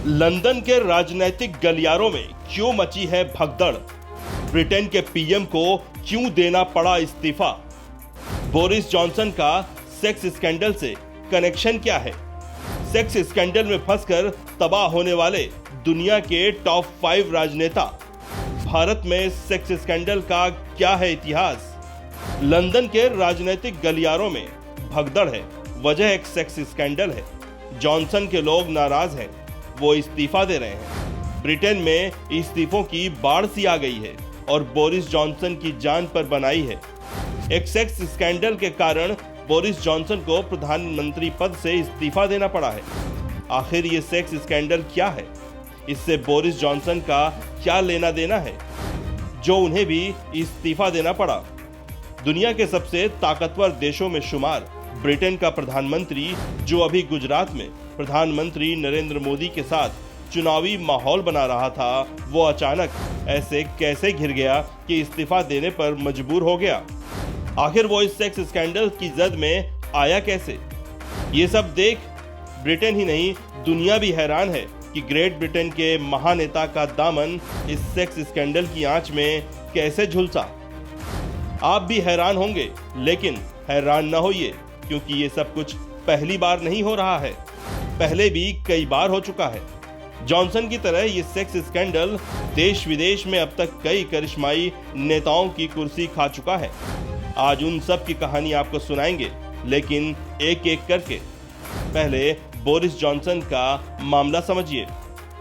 London के राजनीतिक गलियारों में क्यों मची है भगदड़? ब्रिटेन के पीएम को क्यों देना पड़ा इस्तीफा? बोरिस जॉनसन का सेक्स स्कैंडल से कनेक्शन क्या है? सेक्स स्कैंडल में फंसकर तबाह होने वाले दुनिया के टॉप 5 राजनेता। भारत में सेक्स स्कैंडल का क्या है इतिहास? लंदन के राजनीतिक गलियारों में भगदड़ है, वजह एक सेक्स स्कैंडल है। जॉनसन के लोग नाराज हैं, वो इस्तीफा दे रहे हैं। ब्रिटेन में इस्तीफों की बाढ़ सी आ गई है और बोरिस जॉनसन की जान पर बनाई है। एक सेक्स स्कैंडल के कारण बोरिस जॉनसन को प्रधानमंत्री पद से इस्तीफा देना पड़ा है। आखिर ये सेक्स स्कैंडल क्या है? इससे बोरिस जॉनसन का क्या लेना देना है जो उन्हें भी इस्तीफा देना पड़ा? दुनिया के सबसे ताकतवर देशों में शुमार ब्रिटेन का प्रधानमंत्री, जो अभी गुजरात में प्रधानमंत्री नरेंद्र मोदी के साथ चुनावी माहौल बना रहा था, वो अचानक ऐसे कैसे घिर गया कि इस्तीफा देने पर मजबूर हो गया? आखिर वो इस सेक्स स्कैंडल की जद में आया कैसे? ये सब देख ब्रिटेन ही नहीं, दुनिया भी हैरान है कि ग्रेट ब्रिटेन के महानेता का दामन इस सेक्स स्कैंडल की आंच में कैसे झुलसा। आप भी हैरान होंगे, लेकिन हैरान न होइए, क्योंकि ये सब कुछ पहली बार नहीं हो रहा है, पहले भी कई बार हो चुका है। जॉनसन की तरह ये सेक्स स्कैंडल देश विदेश में अब तक कई करिश्माई नेताओं की कुर्सी खा चुका है। आज उन सब की कहानी आपको सुनाएंगे, लेकिन एक एक करके। पहले बोरिस जॉनसन का मामला समझिए।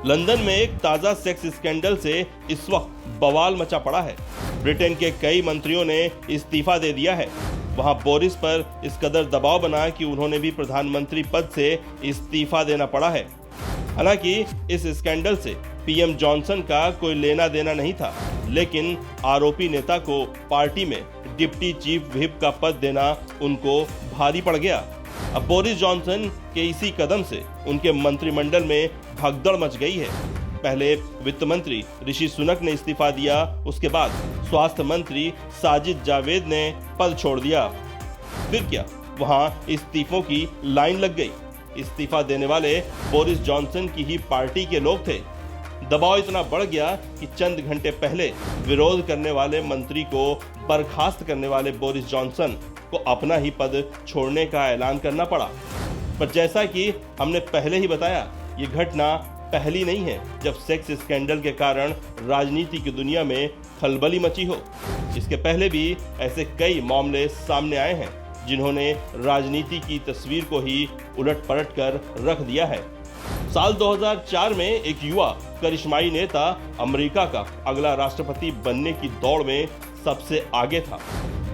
लंदन में एक ताजा सेक्स स्कैंडल से इस वक्त बवाल मचा पड़ा है। ब्रिटेन के कई मंत्रियों ने इस्तीफा दे दिया है। वहां बोरिस पर इस कदर दबाव बना कि उन्होंने भी प्रधानमंत्री पद से इस्तीफा देना पड़ा है। हालांकि इस स्कैंडल से पीएम जॉनसन का कोई लेना देना नहीं था, लेकिन आरोपी नेता को पार्टी में डिप्टी चीफ व्हिप का पद देना उनको भारी पड़ गया। अब बोरिस जॉनसन के इसी कदम से उनके मंत्रिमंडल में भगदड़ मच गई है। पहले वित्त मंत्री ऋषि सुनक ने इस्तीफा दिया, उसके बाद स्वास्थ्य मंत्री साजिद जावेद ने पद छोड़ दिया। फिर क्या, वहां इस्तीफों की लाइन लग गई। इस्तीफा देने वाले बोरिस जॉनसन की ही पार्टी के लोग थे। दबाव इतना बढ़ गया कि चंद घंटे पहले विरोध करने वाले मंत्री को बर्खास्त करने वाले बोरिस जॉनसन को अपना ही पद छोड़ने का ऐलान करना पड़ा। पर जैसा कि हमने पहले ही बताया, ये घटना पहली नहीं है जब सेक्स स्कैंडल के कारण राजनीति की दुनिया में खलबली मची हो। इसके पहले भी ऐसे कई मामले सामने आए हैं जिन्होंने राजनीति की तस्वीर को ही उलट पलट कर रख दिया है। साल 2004 में एक युवा करिश्माई नेता अमेरिका का अगला राष्ट्रपति बनने की दौड़ में सबसे आगे था।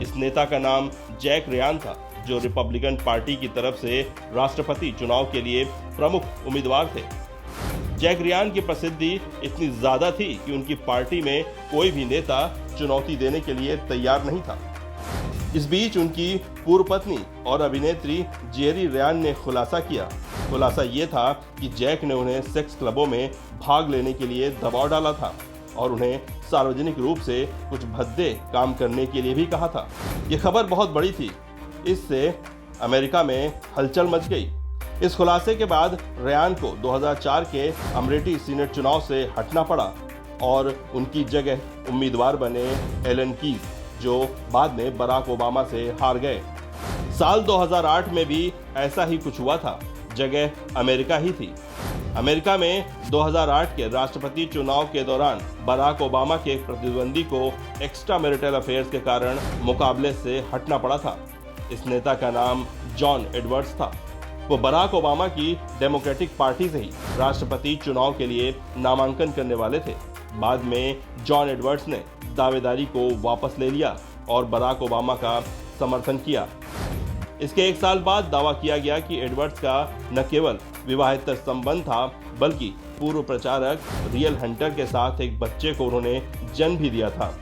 इस नेता का नाम जैक रेयान था, जो रिपब्लिकन पार्टी की तरफ से राष्ट्रपति चुनाव के लिए प्रमुख उम्मीदवार थे। जैक रेयान की प्रसिद्धि इतनी ज्यादा थी कि उनकी पार्टी में कोई भी नेता चुनौती देने के लिए तैयार नहीं था। इस बीच उनकी पूर्व पत्नी और अभिनेत्री जेरी रेयान ने खुलासा किया। खुलासा ये था कि जैक ने उन्हें सेक्स क्लबों में भाग लेने के लिए दबाव डाला था और उन्हें सार्वजनिक रूप से कुछ भद्दे काम करने के लिए भी कहा था। ये खबर बहुत बड़ी थी, इससे अमेरिका में हलचल मच गई। इस खुलासे के बाद रेयान को 2004 के अमेरिकी सीनेट चुनाव से हटना पड़ा और उनकी जगह उम्मीदवार बने एलन कीज, जो बाद में बराक ओबामा से हार गए। साल 2008 में भी ऐसा ही कुछ हुआ था, जगह अमेरिका ही थी। अमेरिका में 2008 के राष्ट्रपति चुनाव के दौरान बराक ओबामा के एक प्रतिद्वंदी को एक्स्ट्रा मैरिटल अफेयर्स के कारण मुकाबले से हटना पड़ा था। इस नेता का नाम जॉन एडवर्ड्स था। वो बराक ओबामा की डेमोक्रेटिक पार्टी से ही राष्ट्रपति चुनाव के लिए नामांकन करने वाले थे। बाद में जॉन एडवर्ड्स ने दावेदारी को वापस ले लिया और बराक ओबामा का समर्थन किया। इसके एक साल बाद दावा किया गया कि एडवर्ड्स का न केवल विवाहेतर संबंध था, बल्कि पूर्व प्रचारक रियल हंटर के साथ एक बच्चे को उन्होंने जन्म भी दिया था।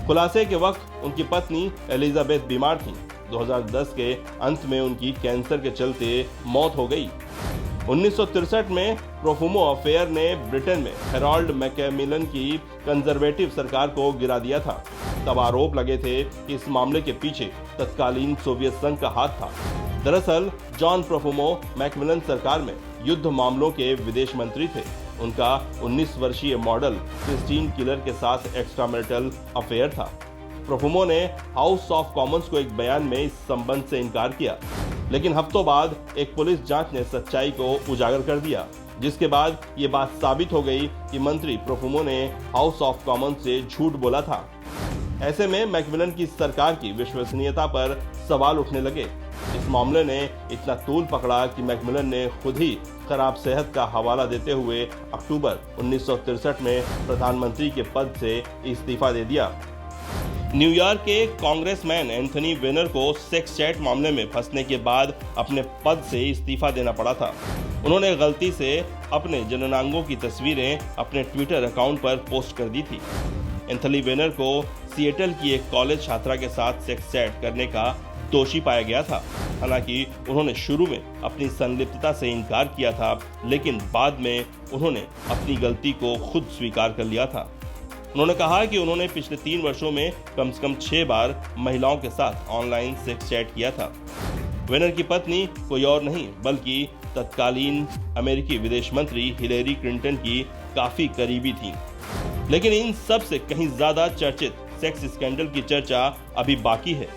खुलासे के वक्त उनकी पत्नी एलिजाबेथ बीमार थी। 2010 के अंत में उनकी कैंसर के चलते मौत हो गई। 1963 में प्रोफुमो अफेयर ने ब्रिटेन में हेरोल्ड मैकमिलन की कंजर्वेटिव सरकार को गिरा दिया था। तब आरोप लगे थे कि इस मामले के पीछे तत्कालीन सोवियत संघ का हाथ था। दरअसल जॉन प्रोफुमो मैकमिलन सरकार में युद्ध मामलों के विदेश मंत्री थे। उनका 19 वर्षीय मॉडल क्रिस्टीन किलर के साथ एक्स्ट्रा मैरिटल अफेयर था। प्रोफुमो ने हाउस ऑफ कॉमन्स को एक बयान में इस संबंध से इनकार किया, लेकिन हफ्तों बाद एक पुलिस जांच ने सच्चाई को उजागर कर दिया, जिसके बाद ये बात साबित हो गई कि मंत्री प्रोफुमो ने हाउस ऑफ कॉमन्स से झूठ बोला था। ऐसे में मैकमिलन की सरकार की विश्वसनीयता पर सवाल उठने लगे। इस मामले ने इतना तूल पकड़ा कि मैकमिलन ने खुद ही खराब सेहत का हवाला देते हुए अक्टूबर 1963 में प्रधानमंत्री के पद से इस्तीफा दे दिया। न्यूयॉर्क के कांग्रेसमैन एंथनी वेनर को सेक्स चैट मामले में फंसने के बाद अपने पद से इस्तीफा देना पड़ा था। उन्होंने गलती से अपने जननांगों की तस्वीरें अपने ट्विटर अकाउंट पर पोस्ट कर दी थी। एंथनी वेनर को सिएटल की एक कॉलेज छात्रा के साथ सेक्स चैट करने का दोषी पाया गया था। हालांकि उन्होंने शुरू में अपनी संलिप्तता से इनकार किया था, लेकिन बाद में उन्होंने अपनी गलती को खुद स्वीकार कर लिया था। उन्होंने कहा कि उन्होंने पिछले 3 वर्षों में कम से कम 6 बार महिलाओं के साथ ऑनलाइन सेक्स चैट किया था। वेनर की पत्नी कोई और नहीं बल्कि तत्कालीन अमेरिकी विदेश मंत्री हिलेरी क्लिंटन की काफी करीबी थी। लेकिन इन सब से कहीं ज्यादा चर्चित सेक्स स्कैंडल की चर्चा अभी बाकी है।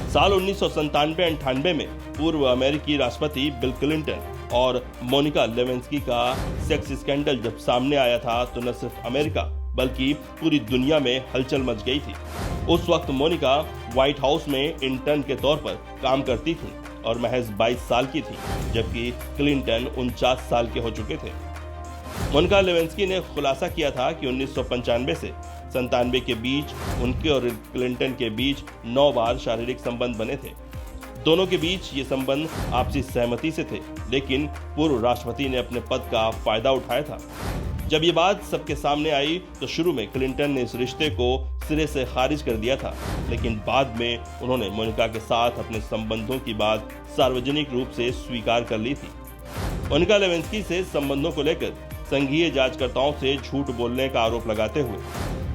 साल 1997-98 में पूर्व अमेरिकी राष्ट्रपति बिल क्लिंटन और मोनिका लेविंस्की का सेक्स स्कैंडल जब सामने आया था तो न सिर्फ अमेरिका बल्कि पूरी दुनिया में हलचल मच गई थी। उस वक्त मोनिका व्हाइट हाउस में इंटर्न के तौर पर काम करती थी और महज 22 साल की थी, जबकि क्लिंटन 49 साल के हो चुके थे। मोनिका लेविंस्की ने खुलासा किया था कि 1995 से 97 के बीच उनके और क्लिंटन के बीच 9 बार शारीरिक संबंध बने थे। दोनों के बीच ये संबंध आपसी सहमति से थे, लेकिन पूर्व राष्ट्रपति ने अपने पद का फायदा उठाया था। जब ये बात सबके सामने आई तो शुरू में क्लिंटन ने इस रिश्ते को सिरे से खारिज कर दिया था, लेकिन बाद में उन्होंने मोनिका के साथ अपने संबंधों की बात सार्वजनिक रूप से स्वीकार कर ली थी। मोनिका लेविंस्की से संबंधों को लेकर संघीय जांचकर्ताओं से झूठ बोलने का आरोप लगाते हुए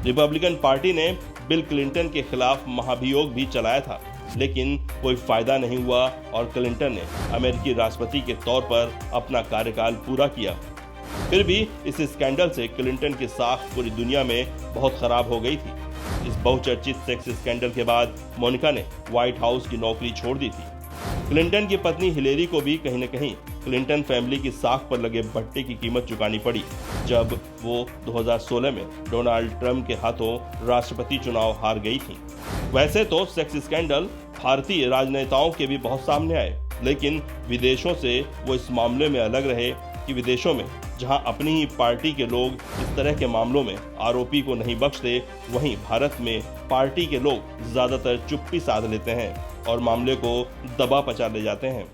रिपब्लिकन पार्टी ने बिल क्लिंटन के खिलाफ महाभियोग भी चलाया था, लेकिन कोई फायदा नहीं हुआ और क्लिंटन ने अमेरिकी राष्ट्रपति के तौर पर अपना कार्यकाल पूरा किया। फिर भी इस स्कैंडल से क्लिंटन की साख पूरी दुनिया में बहुत खराब हो गई थी। इस बहुचर्चित सेक्स स्कैंडल के बाद मोनिका ने व्हाइट हाउस की नौकरी छोड़ दी थी। क्लिंटन की पत्नी हिलेरी को भी कहीं न कहीं क्लिंटन फैमिली की साख पर लगे भट्टे की कीमत चुकानी पड़ी, जब वो 2016 में डोनाल्ड ट्रंप के हाथों राष्ट्रपति चुनाव हार गई थी। वैसे तो सेक्स स्कैंडल भारतीय राजनेताओं के भी बहुत सामने आए, लेकिन विदेशों से वो इस मामले में अलग रहे कि विदेशों में जहां अपनी ही पार्टी के लोग इस तरह के मामलों में आरोपी को नहीं बख्शते, वहीं भारत में पार्टी के लोग ज्यादातर चुप्पी साध लेते हैं और मामले को दबा पचा ले जाते हैं।